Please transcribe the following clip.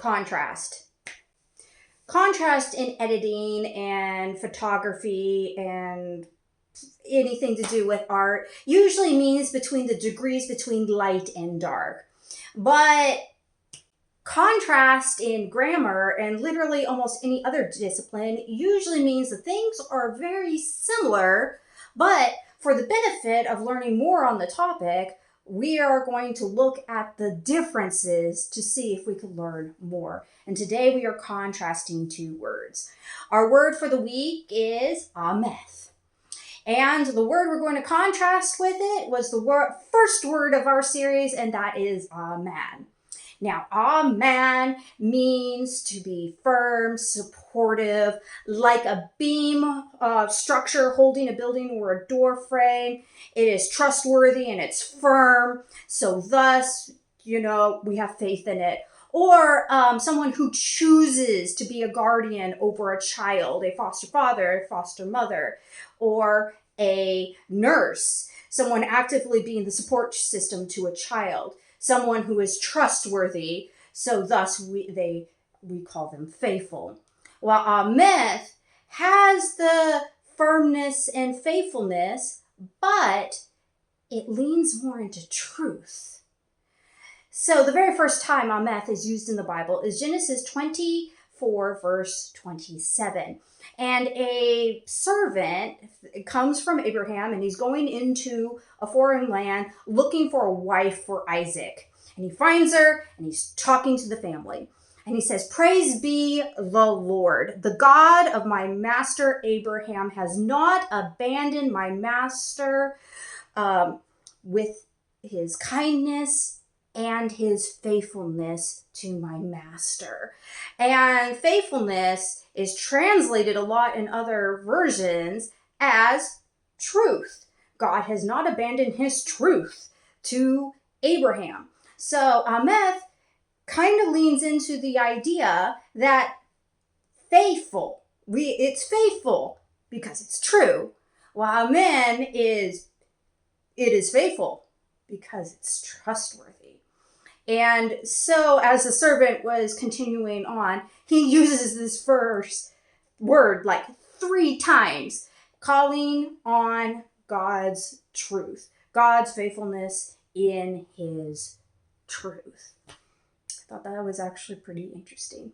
Contrast. Contrast in editing and photography and anything to do with art usually means between the degrees between light and dark. But contrast in grammar and literally almost any other discipline usually means that things are very similar, but for the benefit of learning more on the topic, we are going to look at the differences to see if we can learn more. And today we are contrasting two words. Our word for the week is ameth. And the word we're going to contrast with it was the first word of our series, and that is amen. Now, amen means to be firm, supportive, like a beam structure holding a building or a door frame. It is trustworthy and it's firm. So thus, we have faith in it. Or someone who chooses to be a guardian over a child, a foster father, a foster mother, or a nurse, someone actively being the support system to a child. Someone who is trustworthy, so thus we call them faithful. While ameth has the firmness and faithfulness, but it leans more into truth. So the very first time ameth is used in the Bible is Genesis 24, verse 27. And a servant comes from Abraham, and he's going into a foreign land looking for a wife for Isaac. And he finds her, and he's talking to the family. And he says, "Praise be the Lord. The God of my master Abraham has not abandoned my master with his kindness and his faithfulness to my master." And faithfulness is translated a lot in other versions as truth. God has not abandoned his truth to Abraham. So ameth kind of leans into the idea that it's faithful because it's true, while amen it is faithful because it's trustworthy. And so as the servant was continuing on, he uses this first word like 3 times, calling on God's truth, God's faithfulness in his truth. I thought that was actually pretty interesting.